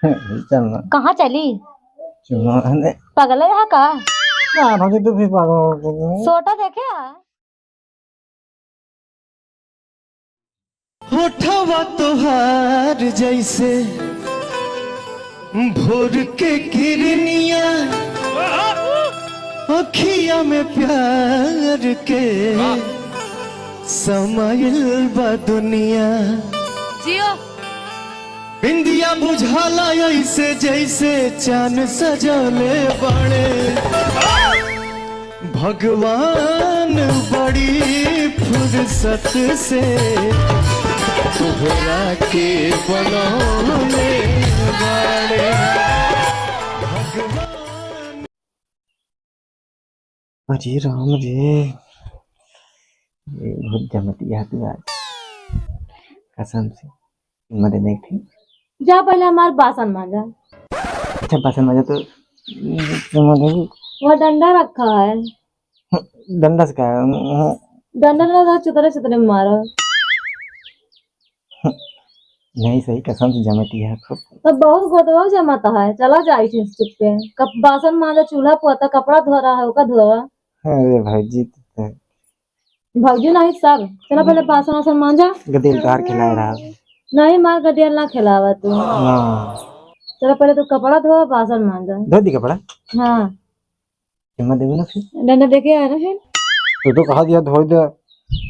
चलना कहाँ चली? चुम्मा पागल है यहाँ का? भाभी तो भी पागल सोटा देखे आ? होठवा तोहार जैसे भोर के किरनिया अखिया में प्यार के समाइल बा दुनिया जियो बिंदिया बुझाला ऐसे जैसे चांद सजले बड़े भगवान बड़ी फुर्सत से तोहरा के बनौले बड़े भगवान। अरे राम रे, ये बहुत जमती है तू आज, कसम से मरे नहीं थी। जा पहले हमारे बासन मांजा। अच्छा बासन मजा तो वह डंडा रखा है, डंडा से क्या है? डंडा लगा चुतरे चुतरे में मारो। नहीं सही, कसम से जमती है खूब। तो बहुत गोदवा जमाता है, चला जाए चुपके। कब बासन मांजा, चूल्हा पोता, कपड़ा धो रहा है ओका धोवा। अरे भाई जी तो भौजी नहीं सब, चला पहले बासन वासन मांजा। गदेल तार खिला रहा नहीं मार गदिया ना खिलावा तू। हाँ, चलो पहले तू कपड़ा धो, बासन मांजा। धो दी कपड़ा, हाँ हिम्मत देवी ना फिर। डंडा देके आया ना फिर। तो कहा दिया धो दे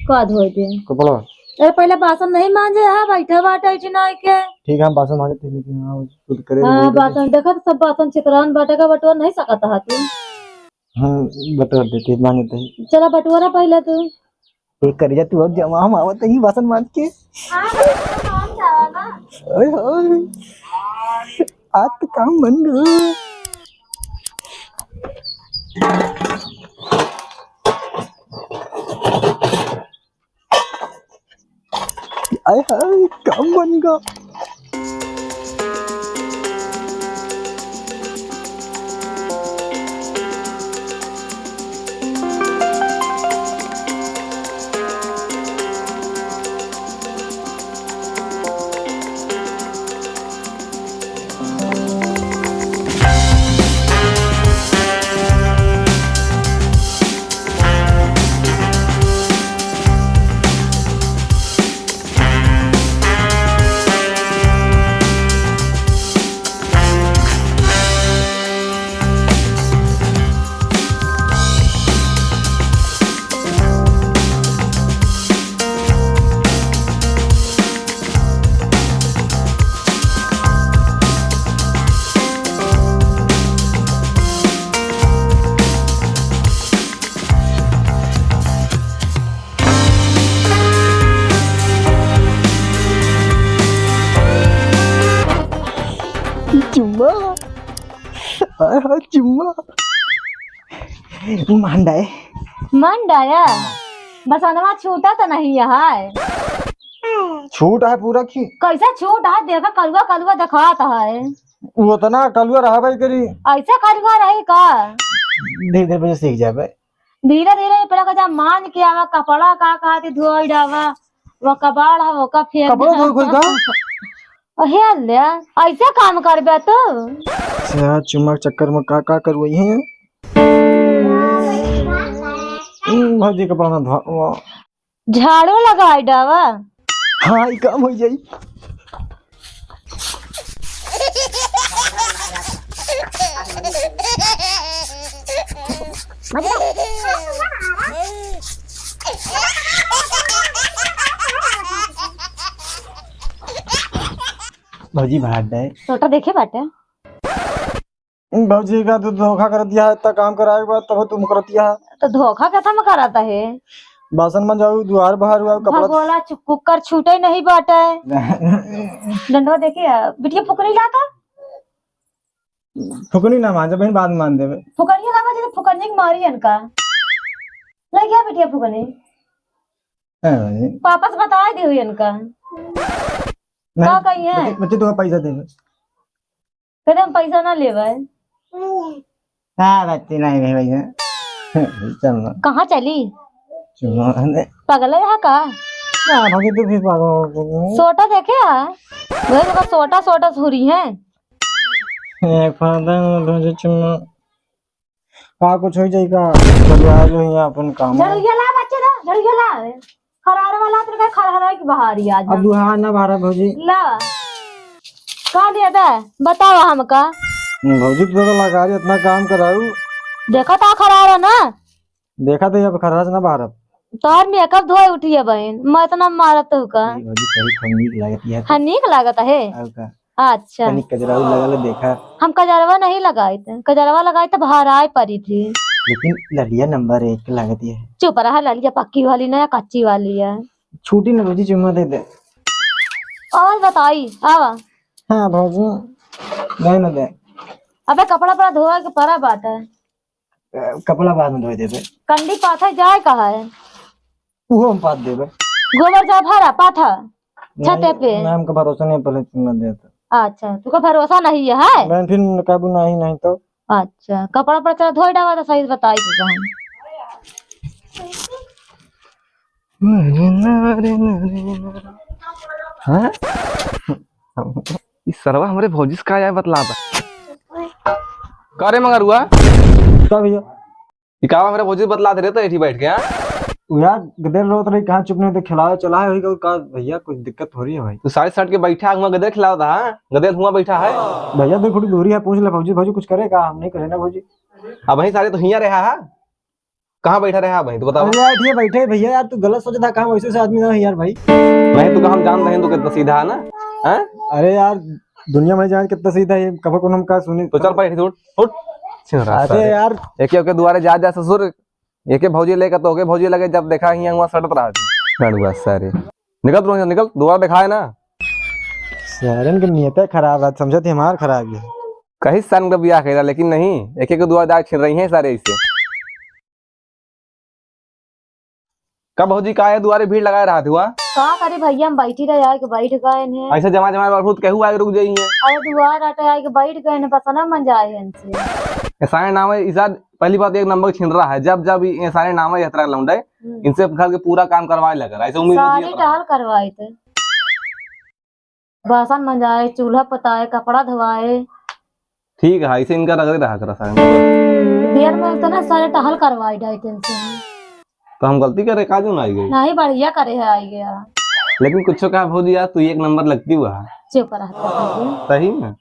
का धोए दे कपड़ा। अरे पहले बासन नहीं मांजे। हाँ बैठा बाटा इठी ना के। ठीक है हम बासन मांगे थे, लेकिन हाँ खुद करे हाँ बासन देखा तो सब बासन चित्रान बाटे का बटुआ नहीं सकता है तू। हाँ बता देते मांगे थे। चला बटुआ पहले तू। एक कर जा तू और जमा हम आवत ही बासन मांज के। ओए होए आज तो काम बन गया। आय हाय काम बन गया। चुम्मा हाय हाय चुम्मा मांडा है। मन डाया बसनवा छूटा तो नहीं है। छूट है पूरा की कैसा छूट है? देखा कलुआ कलुआ दिखाता है। वो तो ना कलुआ रहा भाई करी। ऐसा कलुआ रही का? धीरे धीरे बजे सीख जाए। धीरे धीरे पहले कजा मान के आवा, कपड़ा का कहती धोई डावा, वो कबाड़ है वो का फेंक कपड़ा धोई कोई का। हे ले ऐसे काम करबे तू? अच्छा चुम्मा के चक्कर में का कर वही है। भाजी कपड़ा ना धो। झाड़ू लगाई डावा। हाँ ये काम हो जाई। भौजी भाग गए। छोटा देखे बाटे भौजी का तो धोखा कर दिया है, इतना काम कराए के बाद तब तुम कर दिया है। तो धोखा कथा में कराता है। बासन में जाओ द्वार बाहर हुआ कपड़ा भगोला कुकर छूटे नहीं बाटे। डंडवा देखिए बिटिया फुकनी लाता। फुकनी ना मान बहन बाद में मान देवे। फुकनी लावा जैसे फुकनी की मारी इनका ले गया बिटिया फुकनी। वापस बता दी हुई इनका क्या कही है। बच्चे तो पैसा देवे। कहते हम पैसा ना लेवे। हाँ बच्चे नहीं दे पैसा। चलना कहाँ चली? पागल है यहाँ का? तो भी पागल। सोटा देखे है वही सोटा सोटा छुरी है। एक फादा भौजी चुम्मा का कुछ हो जाई का परिवार जो है अपन काम झड़िया ला बच्चे दा झड़िया ला खरार वाला तो का खरहरा की बहारी आज अब दुहा ना बारा भौजी ला का दिया दा बताओ हमका भौजी तो लगा रही इतना काम कराऊ देखा था खरारा ना देखा तो अब खराज ना बाहर तोहर मेकअप धोए उठी है बहन मैं इतना मारत हूँ का भौजी सही खमीक लागत है हाँ नीक लागत है अब का अच्छा तनी कजराऊ लगल देखा हम कजरवा नहीं लगाए थे कजरवा लगाए तो बाहर आए परी थी लेकिन लड़िया नंबर 1 लागत है चुप रहा ललिया पक्की वाली ना या कच्ची वाली है छूटी ना भौजी चुम्मा दे दे और बताई आवा हाँ भौजी नहीं ना दे अबे कपड़ा पड़ा धोआ के परा बात है कपड़ा बाद में धोई देबे कंडी पाथा जाए कहा है वो हम पात देबे गोबर जा भरा पाथा छते पे मैम का भरोसा नहीं पहले चुम्मा देता अच्छा तुका भरोसा नहीं है मैं फिर काबू नहीं तो अच्छा कपड़ा पर चला धोई डावा तो सही बताई तू बहन हाँ? इस सरवा हमरे भौजी से का आया बतला बा का रे मगर हुआ क्या भैया इकावा हमरे भौजी बतला दे रहे थे एठी बैठ के हां तू यार गदेर रोत रही कहाँ चुप नहीं तो खिलाया चला है वही का भैया कुछ दिक्कत हो रही है भाई तू साढ़े साठ के बैठा हुआ गदर खिलाता था हाँ? गदर हुआ बैठा है भैया तो थोड़ी दूरी है पूछ ले भौजी भौजी कुछ करेगा हम नहीं करे ना भौजी अब वही सारे तो हिया रहा है कहाँ बैठा रहा भाई तो बताओ अरे यार ठीक है बैठे भैया यार तू गलत सोचा था कहाँ वैसे से आदमी ना है यार भाई मैं तो हम जान रहे हैं तो कितना सीधा है ना हैं अरे यार दुनिया में जान कितना सीधा है कब को हम का सुनी तो चल बैठ उठ उठ अरे यार एक के दुआरे जा ससुर एक भौजी लेकर तो के भौजी लगे जब देखा हिया हुआ सड़त रहा थी सारे निकल तू निकल दोबारा दिखाए ना सारन की नियत खराब है समझती हमार खराब है कहीं सन का बियाह करा लेकिन नहीं एक के दुआ दाग छिड़ रही हैं सारे इससे कब भौजी का है दुआरे भीड़ लगाए रहा था का करे भैया हम बैठी रहे आए के बैठ गए ने ऐसे जमा जमा बहुत कहू आगे रुक जाई है अरे दुआर आटे आए के बैठ गए ने पसना मन जाए इनसे सारे नाम है इसा पहली बात एक नंबर छिन रहा है जब ये सारे नाम है यात्रा लौंडे इनसे घर के पूरा काम करवाए लगा ऐसे उम्मीद सारी टहल करवाए थे बासन मंजाए चूल्हा पताए कपड़ा धोवाए ठीक है ऐसे इनका रगड़े रहा करा सारे देर में तो ना सारे टहल करवाए ढाई दिन से तो हम गलती करे काजू ना आई गई नहीं बढ़िया करे है आई गया लेकिन कुछ कहा भौजी यार तू एक नंबर लगती हुआ चुप रहता है सही में